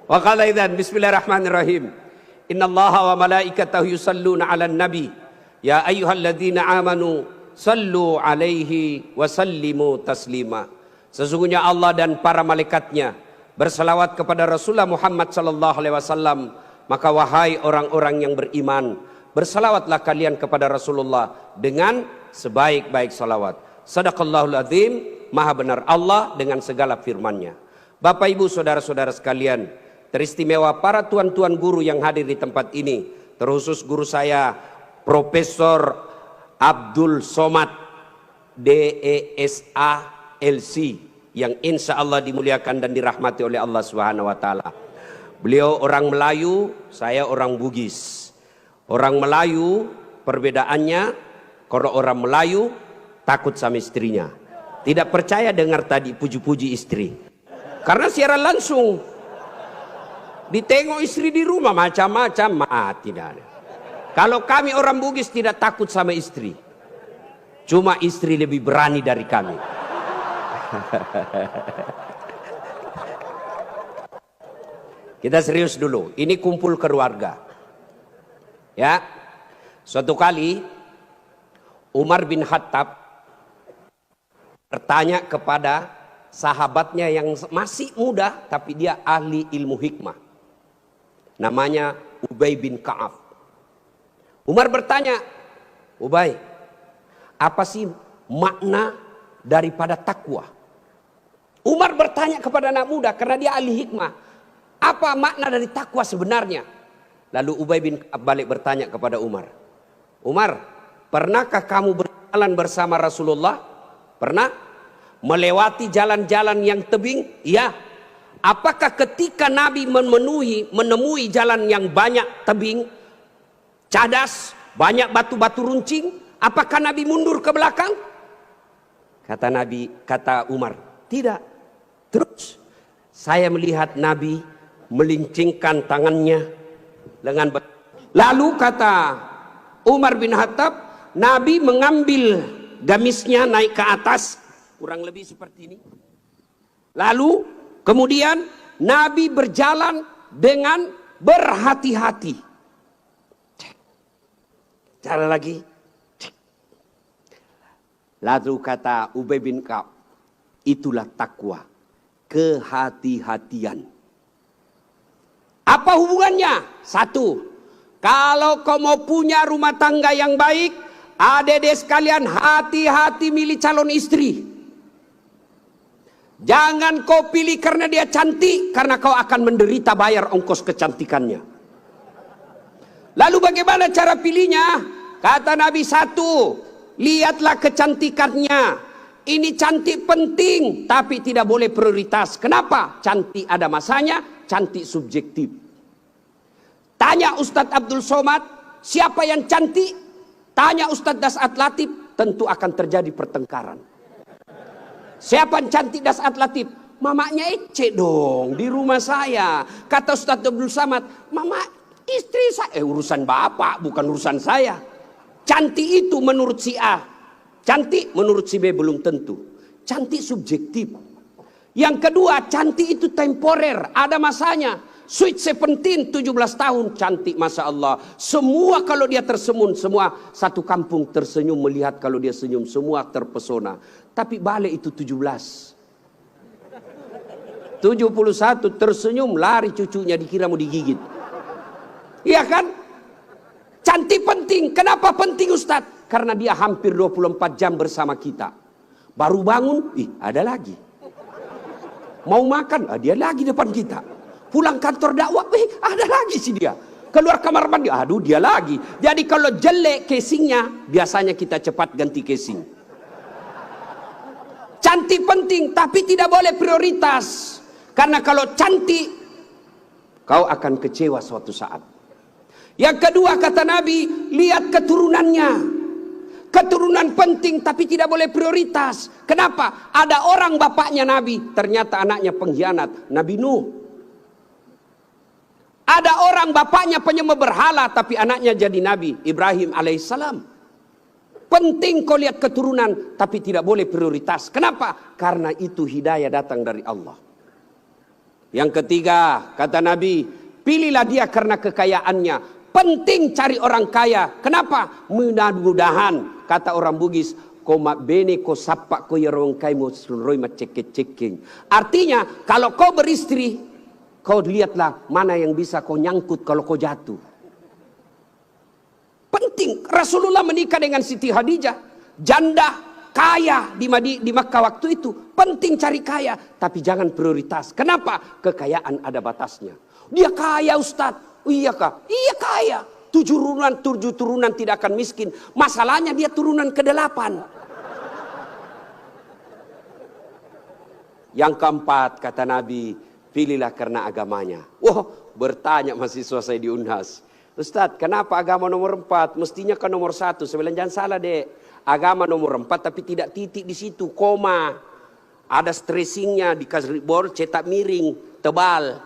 Wa qala idzan bismillahirrahmanirrahim. Innallaha wa malaikatahu yusalluna 'alan nabi. Ya ayyuhalladzina amanu sallu 'alaihi wa sallimu taslima. Sesungguhnya Allah dan para malaikatnya berselawat kepada Rasulullah Muhammad sallallahu alaihi wasallam. Maka wahai orang-orang yang beriman, berselawatlah kalian kepada Rasulullah dengan sebaik-baik salawat. Sadaqallahul azim, maha benar Allah dengan segala firman-Nya. Bapak Ibu saudara-saudara sekalian, teristimewa para tuan-tuan guru yang hadir di tempat ini, terkhusus guru saya Profesor Abdul Somad DESA LC yang insya Allah dimuliakan dan dirahmati oleh Allah Subhanahu wa taala. Beliau orang Melayu, saya orang Bugis. Orang Melayu perbedaannya, kalau orang Melayu takut sama istrinya, tidak percaya dengar tadi puji-puji istri, karena siaran langsung ditengok istri di rumah macam-macam, tidak ada. Kalau kami orang Bugis tidak takut sama istri, cuma istri lebih berani dari kami. Kita serius dulu, ini kumpul keluarga. Ya, suatu kali Umar bin Khattab bertanya kepada sahabatnya yang masih muda, tapi dia ahli ilmu hikmah. Namanya Ubay bin Ka'ab. Umar bertanya, Ubay, apa sih makna daripada takwa? Umar bertanya kepada anak muda karena dia ahli hikmah. Apa makna dari takwa sebenarnya? Lalu Ubay bin Ka'ab balik bertanya kepada Umar. Umar, pernahkah kamu berjalan bersama Rasulullah? Pernah? Melewati jalan-jalan yang tebing? Iya. Apakah ketika Nabi menemui jalan yang banyak tebing, cadas, banyak batu-batu runcing, apakah Nabi mundur ke belakang? Kata Umar, tidak. Terus saya melihat Nabi melincingkan tangannya dengan lalu kata Umar bin Khattab, Nabi mengambil gamisnya naik ke atas, kurang lebih seperti ini. Lalu kemudian Nabi berjalan dengan berhati-hati. Cara lagi. Lalu kata Ubay bin Ka'ab, itulah takwa, kehati-hatian. Apa hubungannya? Satu, kalau kau mau punya rumah tangga yang baik, adik-adik sekalian, hati-hati milih calon istri. Jangan kau pilih karena dia cantik, karena kau akan menderita bayar ongkos kecantikannya. Lalu bagaimana cara pilihnya? Kata Nabi, satu, lihatlah kecantikannya. Ini cantik penting, tapi tidak boleh prioritas. Kenapa? Cantik ada masanya, cantik subjektif. Tanya Ustadz Abdul Somad, siapa yang cantik? Tanya Ustadz Das'at Latif, tentu akan terjadi pertengkaran. Siapa yang cantik Das'at Latif? Mamanya Ece dong, di rumah saya. Kata Ustadz Abdul Somad, mama istri saya, urusan bapak, bukan urusan saya. Cantik itu menurut si A, cantik menurut si B belum tentu. Cantik subjektif. Yang kedua, cantik itu temporer, ada masanya. Sweet 17, 17 tahun, cantik Masya Allah. Semua kalau dia tersenyum, semua satu kampung tersenyum melihat kalau dia senyum, semua terpesona. Tapi balik itu 17. 71 tersenyum, lari cucunya dikira mau digigit. Iya kan? Cantik penting. Kenapa penting Ustadz? Karena dia hampir 24 jam bersama kita. Baru bangun, ada lagi. Mau makan, dia lagi depan kita. Pulang kantor dakwah, ada lagi sih dia. Keluar kamar mandi, aduh dia lagi. Jadi kalau jelek casingnya, biasanya kita cepat ganti casing. Cantik penting, tapi tidak boleh prioritas. Karena kalau cantik, kau akan kecewa suatu saat. Yang kedua kata Nabi, lihat keturunannya. Keturunan penting tapi tidak boleh prioritas. Kenapa? Ada orang bapaknya Nabi, ternyata anaknya pengkhianat. Nabi Nuh. Ada orang bapaknya penyembah berhala tapi anaknya jadi Nabi Ibrahim alaihissalam. Penting kau lihat keturunan tapi tidak boleh prioritas. Kenapa? Karena itu hidayah datang dari Allah. Yang ketiga, kata Nabi, pilihlah dia karena kekayaannya. Penting cari orang kaya. Kenapa? Mudah-mudahan, kata orang Bugis, koma bene ko sapa ko yerong kai mo sunroi macek-ceking. Artinya, kalau kau beristri, kau lihatlah mana yang bisa kau nyangkut kalau kau jatuh. Penting. Rasulullah menikah dengan Siti Khadijah, janda kaya di Makkah waktu itu. Penting cari kaya, tapi jangan prioritas. Kenapa? Kekayaan ada batasnya. Dia kaya, Ustadz. Oh, iya kah? Iya kaya. 7 turunan tidak akan miskin. Masalahnya dia turunan ke-8. Yang keempat, kata Nabi, pilihlah karena agamanya. Wah, bertanya mahasiswa saya di Unhas. Ustadz, kenapa agama nomor 4? Mestinya kan nomor 1. Saya bilang, jangan salah dek. Agama nomor 4 tapi tidak titik di situ, koma. Ada stressingnya, dikasih bor cetak miring, tebal.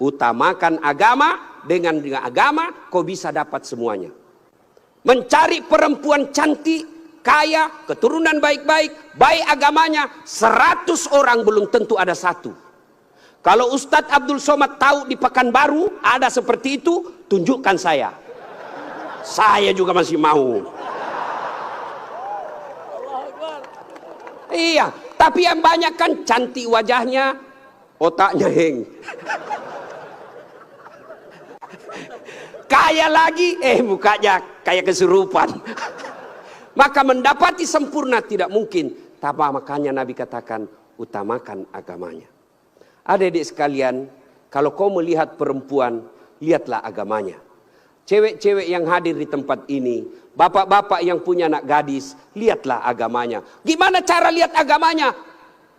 Utamakan agama, dengan agama kau bisa dapat semuanya. Mencari perempuan cantik, kaya, keturunan baik-baik, baik agamanya, 100 orang belum tentu ada 1. Kalau Ustadz Abdul Somad tahu di Pekanbaru ada seperti itu, tunjukkan saya. Saya juga masih mau. Iya, tapi yang banyak kan cantik wajahnya, otaknya heng. Kaya lagi, mukanya kayak kesurupan. Maka mendapati sempurna tidak mungkin. Tapi makanya Nabi katakan, utamakan agamanya. Adik-adik sekalian, kalau kau melihat perempuan, lihatlah agamanya. Cewek-cewek yang hadir di tempat ini, bapak-bapak yang punya anak gadis, lihatlah agamanya. Gimana cara lihat agamanya?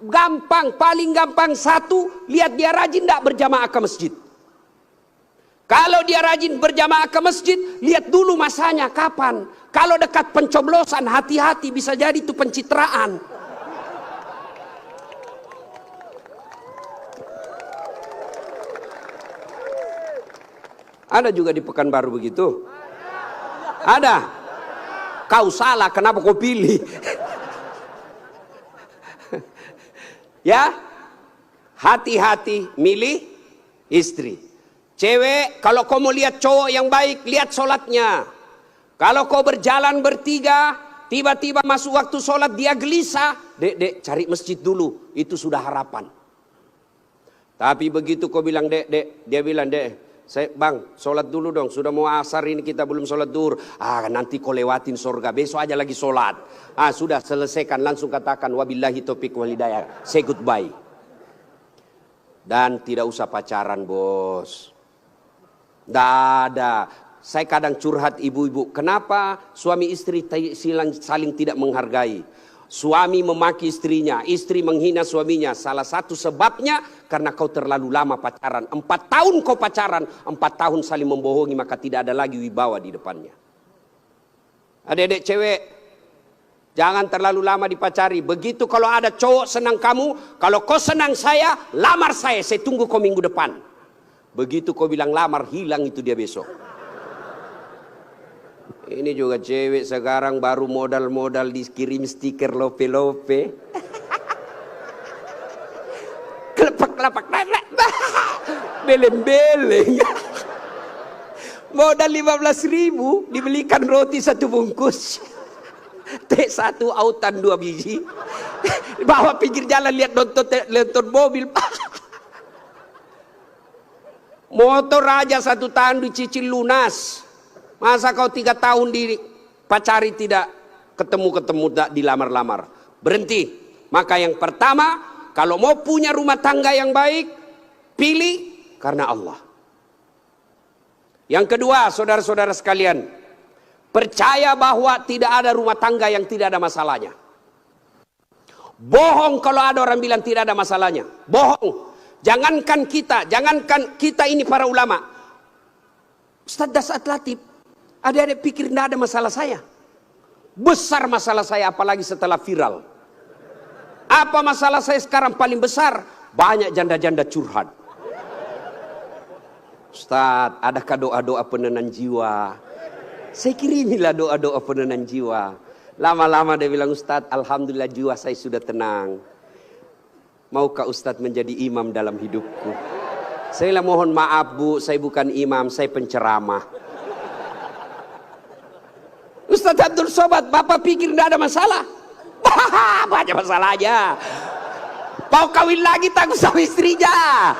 Gampang, paling gampang. 1, lihat dia rajin tidak berjamaah ke masjid. Kalau dia rajin berjamaah ke masjid, lihat dulu masanya kapan. Kalau dekat pencoblosan, hati-hati, bisa jadi itu pencitraan. Ada juga di Pekanbaru begitu? Ada? Kau salah, kenapa kau pilih? Ya, hati-hati milih istri. Cewek, kalau kau mau lihat cowok yang baik, lihat sholatnya. Kalau kau berjalan bertiga, tiba-tiba masuk waktu sholat, dia gelisah. Dek, cari masjid dulu. Itu sudah harapan. Tapi begitu kau bilang, dek, dia bilang, bang, sholat dulu dong. Sudah mau asar ini kita belum sholat duhur. Nanti kau lewatin surga. Besok aja lagi sholat. Sudah selesaikan. Langsung katakan, wabillahi taufiq wal hidayah. Say goodbye. Dan tidak usah pacaran, bos. Ada. Saya kadang curhat ibu-ibu. Kenapa suami istri saling tidak menghargai? Suami memaki istrinya, istri menghina suaminya. Salah satu sebabnya karena kau terlalu lama pacaran. 4 tahun kau pacaran, 4 tahun saling membohongi, maka tidak ada lagi wibawa di depannya. Adik-adik cewek, jangan terlalu lama dipacari. Begitu kalau ada cowok senang kamu, kalau kau senang saya, lamar saya tunggu kau minggu depan. Begitu kau bilang lamar, hilang itu dia besok. Ini juga cewek sekarang baru modal-modal dikirim stiker lope-lope. Kelepak-kelepak, beleng-beleng. Modal 15.000 dibelikan roti 1 bungkus. Teh 1 autan 2 biji. Bawa pinggir jalan lihat nonton mobil. Motor aja 1 tahun dicicil lunas. Masa kau 3 tahun dipacari tidak ketemu dilamar-lamar. Berhenti. Maka yang pertama, kalau mau punya rumah tangga yang baik, pilih karena Allah. Yang kedua, saudara-saudara sekalian, percaya bahwa tidak ada rumah tangga yang tidak ada masalahnya. Bohong kalau ada orang bilang tidak ada masalahnya. Bohong. Jangankan kita ini para ulama. Ustaz Dasat Latif, adik-adik pikir tidak ada masalah saya. Besar masalah saya, apalagi setelah viral. Apa masalah saya sekarang paling besar? Banyak janda-janda curhat. Ustaz, adakah doa-doa penenang jiwa? Saya kirimilah doa-doa penenang jiwa. Lama-lama dia bilang, Ustaz, alhamdulillah jiwa saya sudah tenang. Maukah Ustadz menjadi imam dalam hidupku? Saya mohon maaf Bu, saya bukan imam, saya penceramah. Ustadz Abdul Somad, Bapak pikir tidak ada masalah? Banyak masalah aja. Mau kawin lagi takut sama istrinya.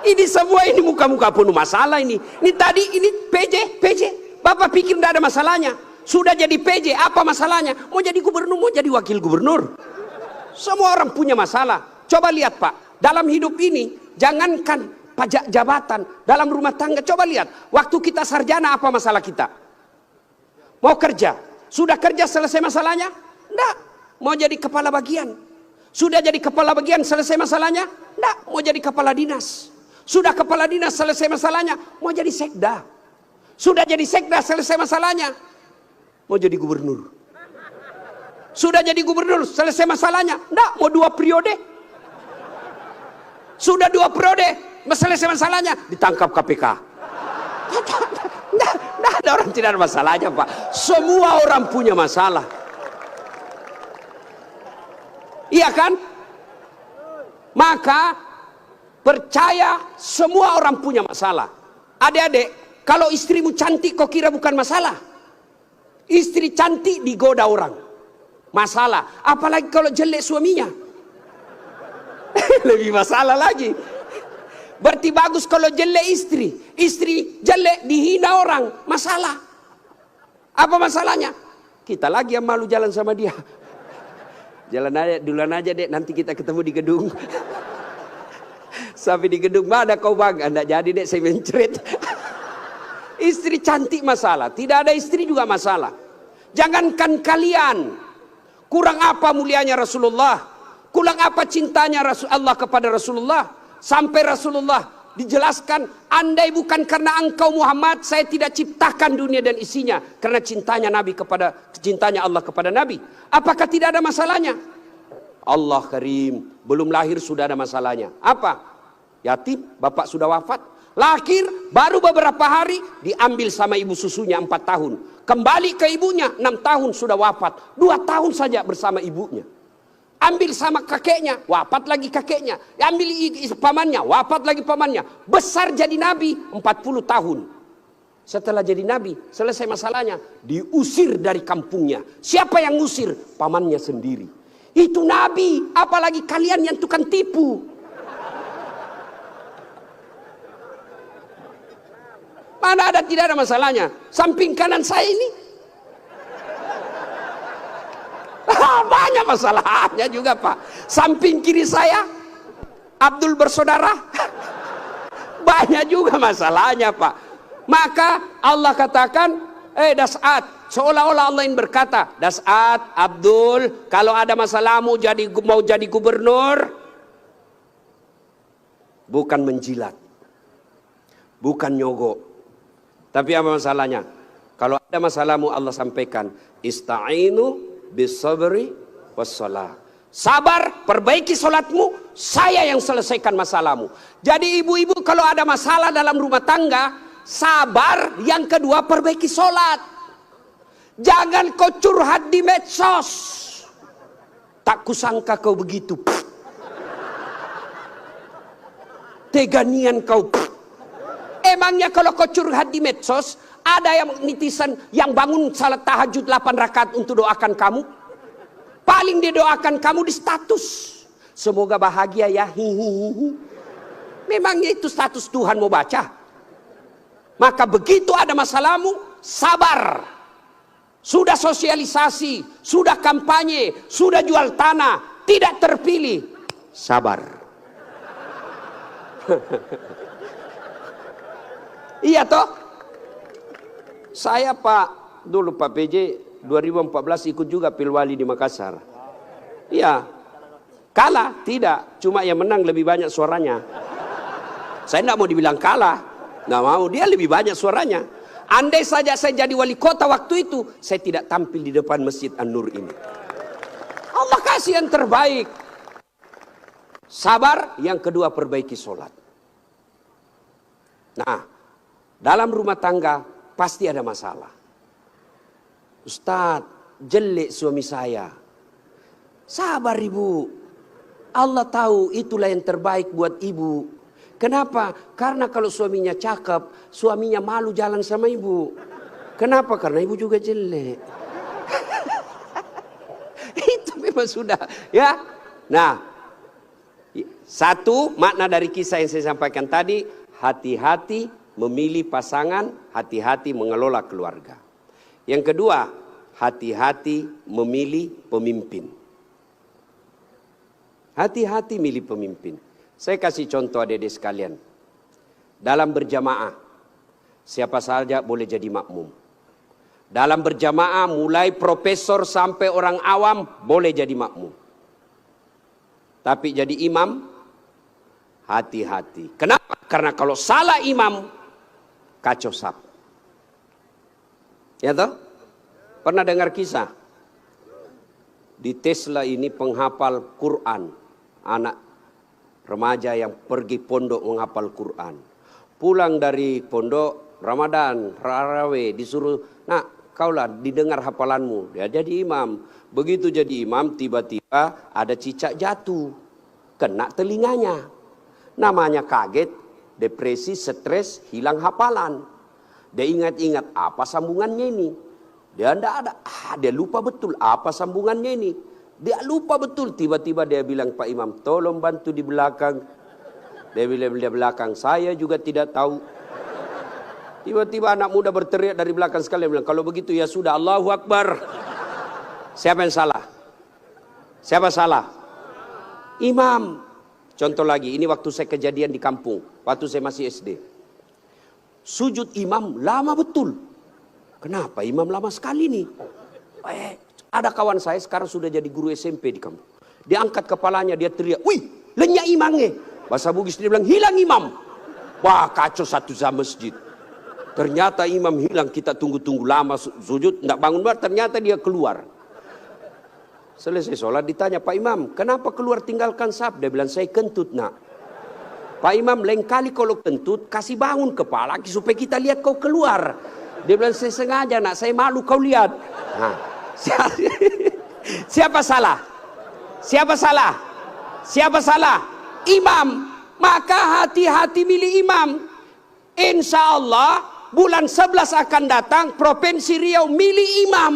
Ini semua ini muka-muka penuh masalah ini. Ini tadi ini PJ. Bapak pikir tidak ada masalahnya. Sudah jadi PJ, apa masalahnya? Mau jadi gubernur, mau jadi wakil gubernur. Semua orang punya masalah. Coba lihat Pak, dalam hidup ini jangankan pajak jabatan, dalam rumah tangga coba lihat. Waktu kita sarjana apa masalah kita? Mau kerja, sudah kerja selesai masalahnya? Enggak. Mau jadi kepala bagian, sudah jadi kepala bagian selesai masalahnya? Enggak. Mau jadi kepala dinas, sudah kepala dinas selesai masalahnya? Mau jadi sekda, sudah jadi sekda selesai masalahnya? Mau jadi gubernur, sudah jadi gubernur selesai masalahnya? Enggak. Mau 2 periode, sudah 2 periode selesai masalahnya? Ditangkap KPK. Tidak ada orang tidak ada masalahnya Pak. Semua orang punya masalah. Iya kan? Maka percaya semua orang punya masalah. Adik-adik, kalau istrimu cantik kau kira bukan masalah? Istri cantik digoda orang, masalah. Apalagi kalau jelek suaminya, lebih masalah lagi. Berarti bagus kalau jelek istri. Istri jelek dihina orang, masalah. Apa masalahnya? Kita lagi yang malu jalan sama dia. Jalan aja, duluan aja dek, nanti kita ketemu di gedung. Sampai di gedung, mana kau bang? Anda jadi dek, saya mencret. Istri cantik masalah, tidak ada istri juga masalah. Jangankan kalian, kurang apa mulianya Rasulullah, kurang apa cintanya Allah kepada Rasulullah. Sampai Rasulullah dijelaskan, andai bukan karena engkau Muhammad, saya tidak ciptakan dunia dan isinya. Karena cintanya Allah kepada Nabi. Apakah tidak ada masalahnya? Allah Karim, belum lahir sudah ada masalahnya. Apa? Yatim, bapak sudah wafat. Lahir, baru beberapa hari diambil sama ibu susunya 4 tahun. Kembali ke ibunya 6 tahun sudah wafat. 2 tahun saja bersama ibunya. Ambil sama kakeknya, wafat lagi kakeknya. Ambil pamannya, wafat lagi pamannya. Besar jadi nabi 40 tahun. Setelah jadi nabi, selesai masalahnya, diusir dari kampungnya. Siapa yang ngusir? Pamannya sendiri. Itu nabi, apalagi kalian yang tukang tipu. Mana ada tidak ada masalahnya? Samping kanan saya ini banyak masalahnya juga Pak. Samping kiri saya Abdul bersaudara banyak juga masalahnya Pak. Maka Allah katakan, Das'at, seolah-olah Allah ingin berkata, Das'at, Abdul, kalau ada masalahmu mau jadi gubernur, bukan menjilat, bukan nyogok. Tapi apa masalahnya? Kalau ada masalahmu Allah sampaikan, ista'inu bisabri wassalah. Sabar, perbaiki solatmu, saya yang selesaikan masalahmu. Jadi ibu-ibu kalau ada masalah dalam rumah tangga, sabar. Yang kedua, perbaiki solat. Jangan kau curhat di medsos. Tak kusangka kau begitu. Teganian kau. Emangnya kalau kau curhat di medsos, ada yang netizen yang bangun salat tahajud 8 rakaat untuk doakan kamu? Paling dia doakan kamu di status, semoga bahagia ya, hihihi. Memangnya itu status Tuhan mau baca? Maka begitu ada masalahmu, sabar. Sudah sosialisasi, sudah kampanye, sudah jual tanah, tidak terpilih, sabar. Iya toh? Saya dulu Pak PJ 2014 ikut juga Pilwali di Makassar. Iya. Kalah? Tidak. Cuma yang menang lebih banyak suaranya. Saya tidak mau dibilang kalah. Nggak mau. Dia lebih banyak suaranya. Andai saja saya jadi wali kota waktu itu, saya tidak tampil di depan Masjid An-Nur ini. Allah kasih yang terbaik. Sabar. Yang kedua, perbaiki sholat. Nah, dalam rumah tangga pasti ada masalah. Ustadz, jelek suami saya. Sabar ibu. Allah tahu itulah yang terbaik buat ibu. Kenapa? Karena kalau suaminya cakep, suaminya malu jalan sama ibu. Kenapa? Karena ibu juga jelek. Itu memang sudah, ya. Nah, satu makna dari kisah yang saya sampaikan tadi, hati-hati memilih pasangan, hati-hati mengelola keluarga. Yang kedua, hati-hati memilih pemimpin. Hati-hati milih pemimpin. Saya kasih contoh adik-adik sekalian. Dalam berjamaah, siapa saja boleh jadi makmum. Dalam berjamaah, mulai profesor sampai orang awam boleh jadi makmum. Tapi jadi imam, hati-hati. Kenapa? Karena kalau salah imam, kacau sap. Ya toh? Pernah dengar kisah? Di Tesla ini penghafal Quran. Anak remaja yang pergi pondok menghafal Quran. Pulang dari pondok, Ramadan, Tarawih, disuruh, nak, kaulah didengar hafalanmu. Dia jadi imam. Begitu jadi imam, tiba-tiba ada cicak jatuh. Kena telinganya. Namanya kaget, depresi, stres, hilang hafalan. Dia ingat-ingat, apa sambungannya ini? Dia tidak ada. Dia lupa betul, apa sambungannya ini? Dia lupa betul. Tiba-tiba dia bilang, Pak Imam, tolong bantu di belakang. Dia bilang di belakang, saya juga tidak tahu. Tiba-tiba anak muda berteriak dari belakang sekali. Dia bilang, kalau begitu ya sudah, Allahu Akbar. Siapa yang salah? Siapa salah? Imam. Contoh lagi, ini waktu saya kejadian di kampung. Waktu saya masih SD. Sujud imam lama betul. Kenapa imam lama sekali nih? Ada kawan saya sekarang sudah jadi guru SMP di kampung. Dia angkat kepalanya, dia teriak, wih, lenyap imamnya. Bahasa Bugis dia bilang, hilang imam. Wah, kacau satu sama masjid. Ternyata imam hilang, kita tunggu-tunggu lama sujud, tidak bangun, ternyata dia keluar. Selesai sholat ditanya, Pak Imam, kenapa keluar tinggalkan saf? Dia bilang, saya kentut nak. Pak Imam, lain kali kalau kentut, kasih bangun kepala supaya kita lihat kau keluar. Dia bilang, saya sengaja nak, saya malu kau lihat. Nah, siapa salah? Siapa salah? Siapa salah? Imam. Maka hati-hati milih imam. Insya Allah bulan 11 akan datang Provinsi Riau milih imam.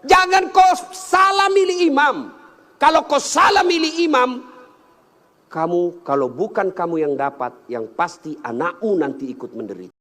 Jangan kau salah milih imam. Kalau kau salah milih imam, kamu kalau bukan kamu yang dapat, yang pasti anakmu nanti ikut menderita.